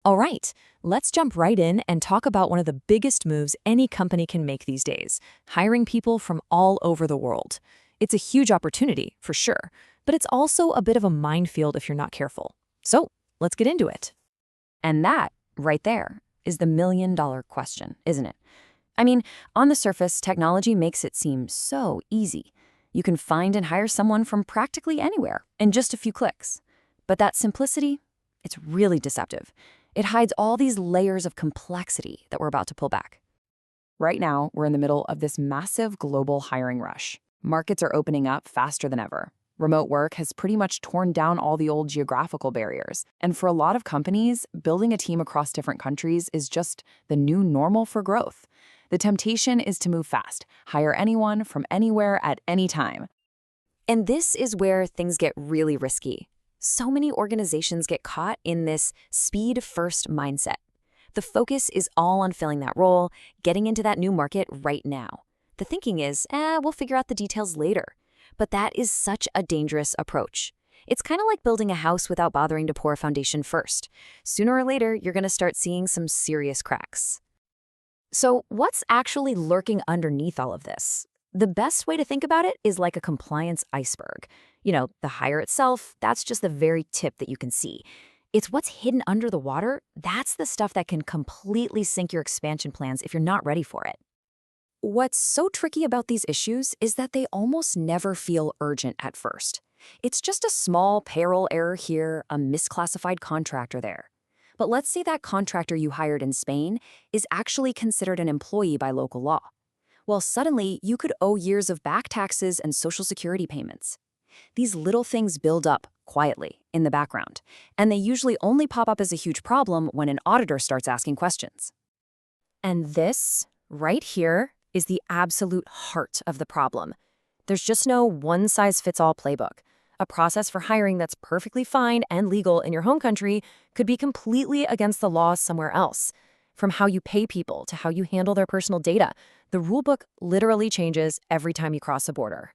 All right, let's jump right in and talk about one of the biggest moves any company can make these days, hiring people from all over the world. It's a huge opportunity, for sure, but it's also a bit of a minefield if you're not careful. So let's get into it. And that, right there, is the million-dollar question, isn't it? I mean, on the surface, technology makes it seem so easy. You can find and hire someone from practically anywhere in just a few clicks. But that simplicity, it's really deceptive. It hides all these layers of complexity that we're about to pull back. Right now, we're in the middle of this massive global hiring rush. Markets are opening up faster than ever. Remote work has pretty much torn down all the old geographical barriers. And for a lot of companies, building a team across different countries is just the new normal for growth. The temptation is to move fast, hire anyone from anywhere at any time. And this is where things get really risky. So many organizations get caught in this speed-first mindset. The focus is all on filling that role, getting into that new market right now. The thinking is, we'll figure out the details later. But that is such a dangerous approach. It's kind of like building a house without bothering to pour a foundation first. Sooner or later, you're going to start seeing some serious cracks. So what's actually lurking underneath all of this? The best way to think about it is like a compliance iceberg. The hire itself, that's just the very tip that you can see. It's what's hidden under the water. That's the stuff that can completely sink your expansion plans if you're not ready for it. What's so tricky about these issues is that they almost never feel urgent at first. It's just a small payroll error here, a misclassified contractor there. But let's say that contractor you hired in Spain is actually considered an employee by local law. Well, suddenly you could owe years of back taxes and Social Security payments. These little things build up quietly in the background, and they usually only pop up as a huge problem when an auditor starts asking questions. And this, right here, is the absolute heart of the problem. There's just no one-size-fits-all playbook. A process for hiring that's perfectly fine and legal in your home country could be completely against the law somewhere else. From how you pay people to how you handle their personal data, the rulebook literally changes every time you cross a border.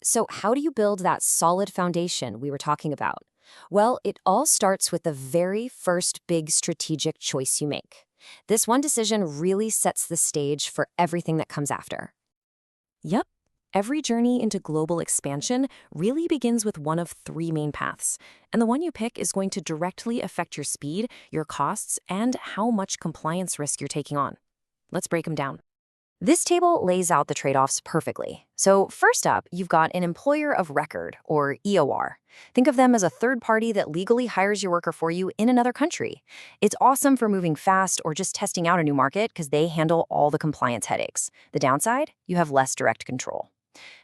So how do you build that solid foundation we were talking about? Well, it all starts with the very first big strategic choice you make. This one decision really sets the stage for everything that comes after. Yep, every journey into global expansion really begins with one of three main paths, and the one you pick is going to directly affect your speed, your costs, and how much compliance risk you're taking on. Let's break them down. This table lays out the trade-offs perfectly. So first up, you've got an employer of record, or EOR. Think of them as a third party that legally hires your worker for you in another country. It's awesome for moving fast or just testing out a new market because they handle all the compliance headaches. The downside? You have less direct control.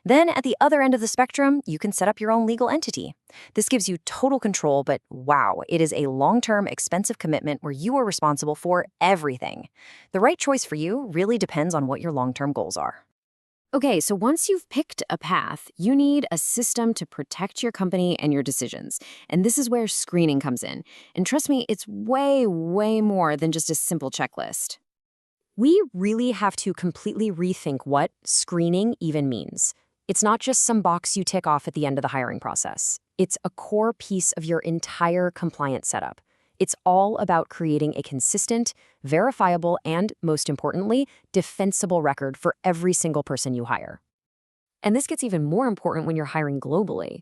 Then at the other end of the spectrum, you can set up your own legal entity. This gives you total control, but wow, it is a long-term, expensive commitment where you are responsible for everything. The right choice for you really depends on what your long-term goals are. Okay, so once you've picked a path, you need a system to protect your company and your decisions. And this is where screening comes in. And trust me, it's way, way more than just a simple checklist. We really have to completely rethink what screening even means. It's not just some box you tick off at the end of the hiring process. It's a core piece of your entire compliance setup. It's all about creating a consistent, verifiable, and, most importantly, defensible record for every single person you hire. And this gets even more important when you're hiring globally.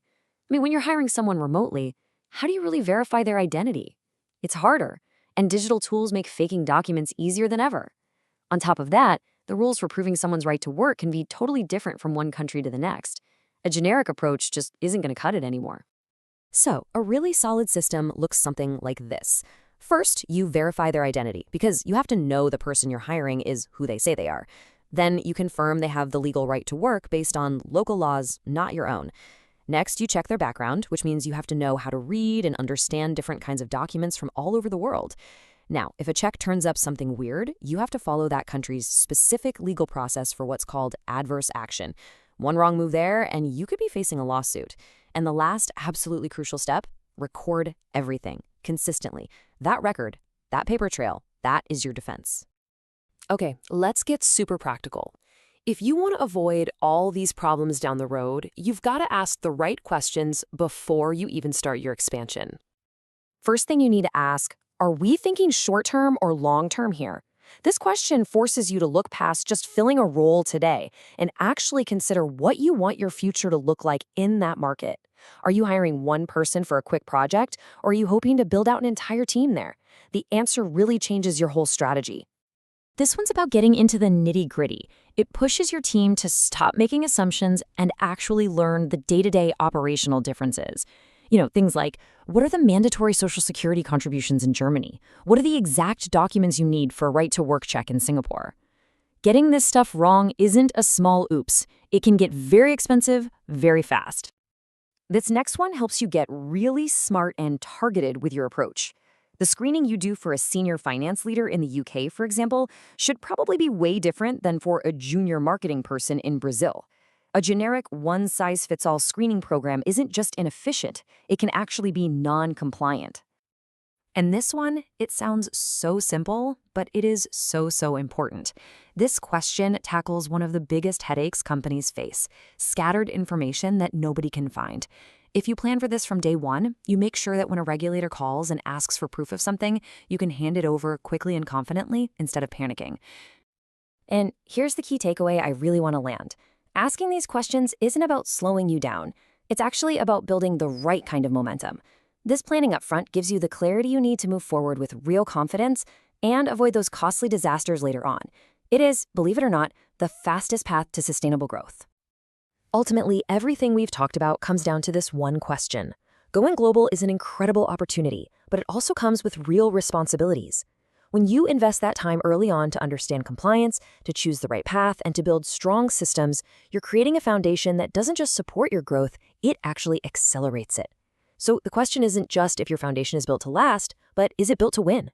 When you're hiring someone remotely, how do you really verify their identity? It's harder, and digital tools make faking documents easier than ever. On top of that, the rules for proving someone's right to work can be totally different from one country to the next. A generic approach just isn't going to cut it anymore. So, a really solid system looks something like this. First, you verify their identity, because you have to know the person you're hiring is who they say they are. Then you confirm they have the legal right to work based on local laws, not your own. Next, you check their background, which means you have to know how to read and understand different kinds of documents from all over the world. Now, if a check turns up something weird, you have to follow that country's specific legal process for what's called adverse action. One wrong move there, and you could be facing a lawsuit. And the last absolutely crucial step, record everything consistently. That record, that paper trail, that is your defense. Okay, let's get super practical. If you want to avoid all these problems down the road, you've got to ask the right questions before you even start your expansion. First thing you need to ask, Are we thinking short-term or long-term here? This question forces you to look past just filling a role today and actually consider what you want your future to look like in that market. Are you hiring one person for a quick project, or are you hoping to build out an entire team there? The answer really changes your whole strategy. This one's about getting into the nitty-gritty. It pushes your team to stop making assumptions and actually learn the day-to-day operational differences. Things like, what are the mandatory Social Security contributions in Germany? What are the exact documents you need for a right-to-work check in Singapore? Getting this stuff wrong isn't a small oops. It can get very expensive very fast. This next one helps you get really smart and targeted with your approach. The screening you do for a senior finance leader in the UK, for example, should probably be way different than for a junior marketing person in Brazil. A generic one-size-fits-all screening program isn't just inefficient, it can actually be non-compliant. And this one, it sounds so simple, but it is so important. This question tackles one of the biggest headaches companies face: scattered information that nobody can find. If you plan for this from day one, you make sure that when a regulator calls and asks for proof of something, you can hand it over quickly and confidently instead of panicking. And here's the key takeaway I really want to land. Asking these questions isn't about slowing you down. It's actually about building the right kind of momentum. This planning up front gives you the clarity you need to move forward with real confidence and avoid those costly disasters later on. It is, believe it or not, the fastest path to sustainable growth. Ultimately, everything we've talked about comes down to this one question. Going global is an incredible opportunity, but it also comes with real responsibilities. When you invest that time early on to understand compliance, to choose the right path, and to build strong systems, you're creating a foundation that doesn't just support your growth, it actually accelerates it. So the question isn't just if your foundation is built to last, but is it built to win?